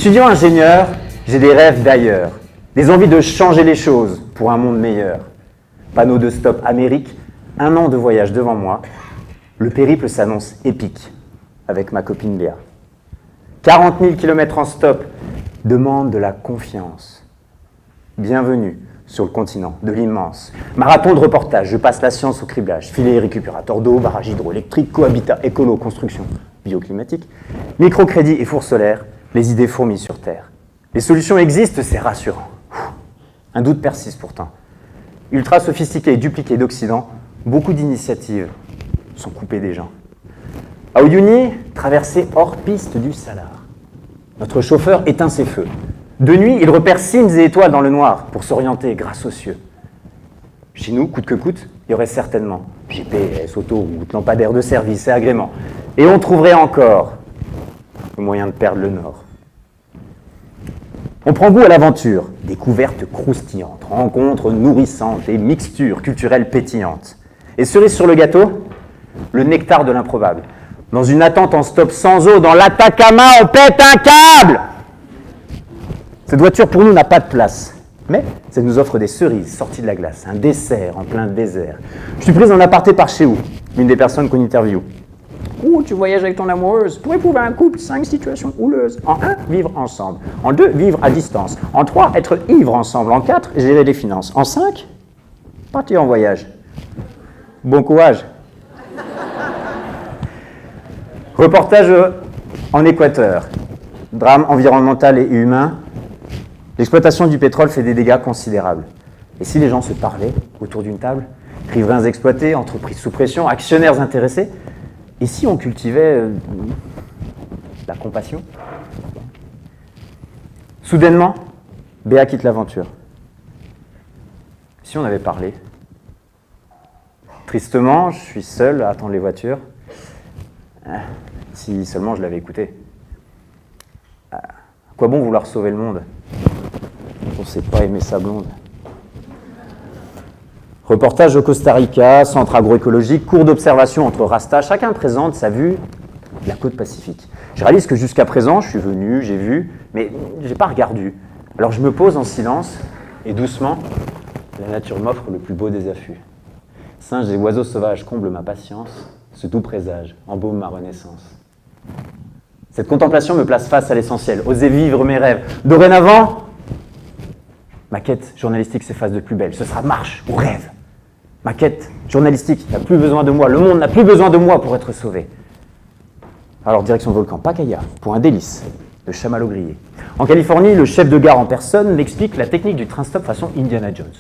Étudiant ingénieur, j'ai des rêves d'ailleurs, des envies de changer les choses pour un monde meilleur. Panneau de stop Amérique, 1 an de voyage devant moi. Le périple s'annonce épique avec ma copine Léa. 40 000 km en stop demande de la confiance. Bienvenue sur le continent de l'immense. Marathon de reportage, je passe la science au criblage. Filet récupérateur d'eau, barrage hydroélectrique, cohabitat, écolo, construction bioclimatique. Microcrédit et four solaire, les idées fourmillent sur Terre. Les solutions existent, c'est rassurant. Un doute persiste pourtant. Ultra sophistiqué et dupliqué d'Occident, beaucoup d'initiatives sont coupées des gens. À Uyuni, traversée hors piste du Salar. Notre chauffeur éteint ses feux. De nuit, il repère signes et étoiles dans le noir pour s'orienter grâce aux cieux. Chez nous, coûte que coûte, il y aurait certainement GPS, autoroute, lampadaire de service et agrément. Et on trouverait encore le moyen de perdre le nord. On prend goût à l'aventure, découvertes croustillantes, rencontres nourrissantes et mixtures culturelles pétillantes. Et cerise sur le gâteau, le nectar de l'improbable. Dans une attente en stop sans eau, dans l'Atacama, on pète un câble! Cette voiture pour nous n'a pas de place, mais ça nous offre des cerises sorties de la glace, un dessert en plein désert. Je suis prise en aparté par chez où, l'une des personnes qu'on interviewe. Ouh, tu voyages avec ton amoureuse. Pour éprouver un couple, 5 situations houleuses. En 1, vivre ensemble. En 2, vivre à distance. En 3, être ivre ensemble. En 4, gérer les finances. En 5, partir en voyage. Bon courage. Reportage en Équateur. Drame environnemental et humain. L'exploitation du pétrole fait des dégâts considérables. Et si les gens se parlaient autour d'une table, riverains exploités, entreprises sous pression, actionnaires intéressés, et si on cultivait la compassion? Soudainement, Béa quitte l'aventure. Si on avait parlé? Tristement, je suis seul à attendre les voitures. Si seulement je l'avais écouté. À quoi bon vouloir sauver le monde? On ne sait pas aimer sa blonde. Reportage au Costa Rica, centre agroécologique, cours d'observation entre Rasta. Chacun présente sa vue de la côte Pacifique. Je réalise que jusqu'à présent, je suis venu, j'ai vu, mais je n'ai pas regardé. Alors je me pose en silence et doucement, la nature m'offre le plus beau des affûts. Singes et oiseaux sauvages comblent ma patience, ce doux présage embaume ma renaissance. Cette contemplation me place face à l'essentiel, oser vivre mes rêves. Dorénavant, ma quête journalistique s'efface de plus belle. Ce sera marche ou rêve. Ma quête journalistique n'a plus besoin de moi. Le monde n'a plus besoin de moi pour être sauvé. Alors, direction volcan Pacaya, pour un délice, le chamallow grillé. En Californie, le chef de gare en personne m'explique la technique du train stop façon Indiana Jones.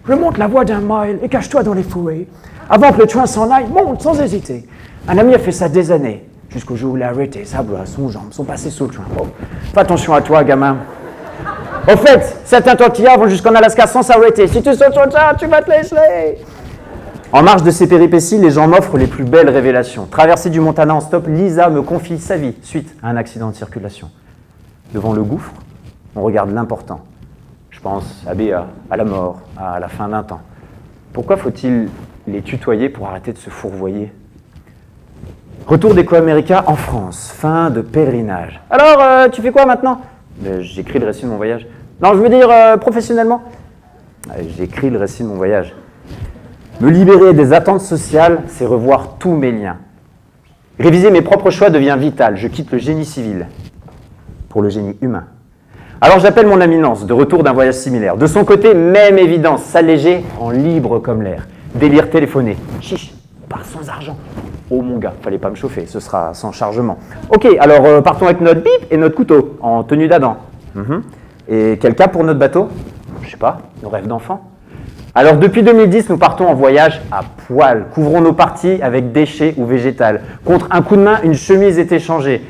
Remonte la voie d'1 mile et cache-toi dans les fourrés. Avant que le train s'en aille, monte sans hésiter. Un ami a fait ça des années, jusqu'au jour où il a arrêté. Sa bras, son jambe sont passés sous le train. Oh, fais attention à toi, gamin. Au fait, certains tortillas vont jusqu'en Alaska sans s'arrêter. Si tu sautes sur le train, tu vas te laisser. En marge de ces péripéties, les gens m'offrent les plus belles révélations. Traversée du Montana en stop, Lisa me confie sa vie suite à un accident de circulation. Devant le gouffre, on regarde l'important. Je pense à Béa, à la mort, à la fin d'un temps. Pourquoi faut-il les tutoyer pour arrêter de se fourvoyer? Retour d'Eco-America en France, fin de pèlerinage. Alors, tu fais quoi maintenant? J'écris le récit de mon voyage. Non, je veux dire professionnellement. J'écris le récit de mon voyage. Me libérer des attentes sociales, c'est revoir tous mes liens. Réviser mes propres choix devient vital. Je quitte le génie civil pour le génie humain. Alors j'appelle mon ami Nance, de retour d'un voyage similaire. De son côté, même évidence, s'alléger en libre comme l'air. Délire téléphoné. Chiche, on part sans argent. Oh mon gars, fallait pas me chauffer, ce sera sans chargement. Ok, alors partons avec notre bip et notre couteau, en tenue d'Adam. Et quel cap pour notre bateau? Je sais pas, nos rêves d'enfant. Alors depuis 2010, nous partons en voyage à poil. Couvrons nos parties avec déchets ou végétal. Contre un coup de main, une chemise est échangée.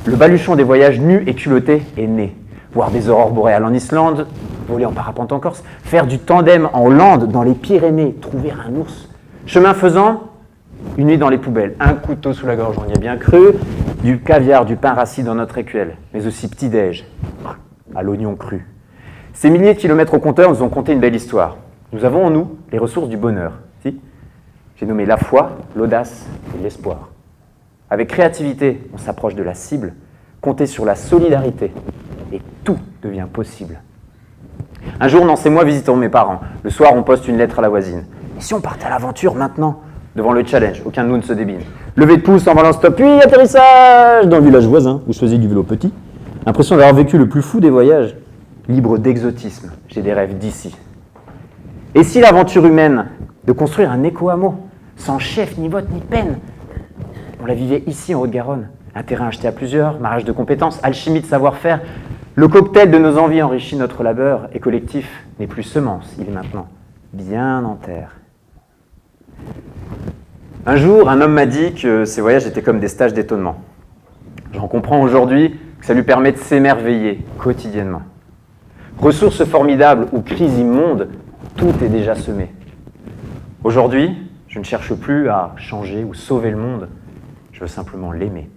Le baluchon des voyages nus et culottés est né. Voir des aurores boréales en Islande, voler en parapente en Corse, faire du tandem en Hollande, dans les Pyrénées, trouver un ours. Chemin faisant, une nuit dans les poubelles, un couteau sous la gorge, on y a bien cru, du caviar, du pain rassis dans notre écuelle, mais aussi petit-déj, à l'oignon cru. Ces milliers de kilomètres au compteur nous ont conté une belle histoire. Nous avons en nous les ressources du bonheur. Si ? J'ai nommé la foi, l'audace et l'espoir. Avec créativité, on s'approche de la cible, compter sur la solidarité et devient possible. Un jour, Nance et moi visitons mes parents. Le soir, on poste une lettre à la voisine. Et si on partait à l'aventure maintenant? Devant le challenge, aucun de nous ne se débine. Levée de pouce en balance stop, puis atterrissage dans le village voisin, où je faisais du vélo petit. Impression d'avoir vécu le plus fou des voyages. Libre d'exotisme, j'ai des rêves d'ici. Et si l'aventure humaine de construire un éco-hameau, sans chef, ni vote, ni peine, on la vivait ici en Haute-Garonne, un terrain acheté à plusieurs, mariage de compétences, alchimie de savoir-faire, le cocktail de nos envies enrichit notre labeur et collectif n'est plus semence, il est maintenant bien en terre. Un jour, un homme m'a dit que ces voyages étaient comme des stages d'étonnement. J'en comprends aujourd'hui que ça lui permet de s'émerveiller quotidiennement. Ressources formidables ou crises immondes, tout est déjà semé. Aujourd'hui, je ne cherche plus à changer ou sauver le monde, je veux simplement l'aimer.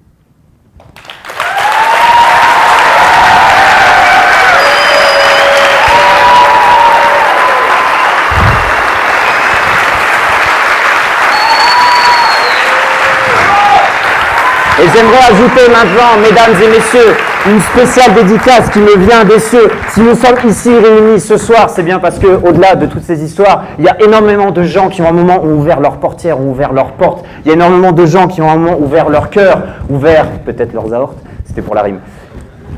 Et j'aimerais ajouter maintenant, mesdames et messieurs, une spéciale dédicace qui me vient des cieux. Si nous sommes ici réunis ce soir, c'est bien parce qu'au-delà de toutes ces histoires, il y a énormément de gens qui, à un moment, ont ouvert leurs portières, ont ouvert leurs portes. Il y a énormément de gens qui, à un moment, ouvert leur cœur, ouvert peut-être leurs aortes. C'était pour la rime.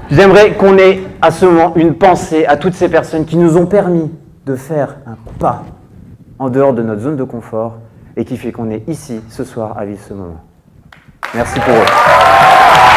J'aimerais qu'on ait à ce moment une pensée à toutes ces personnes qui nous ont permis de faire un pas en dehors de notre zone de confort et qui fait qu'on est ici ce soir à vivre ce moment. Merci pour eux.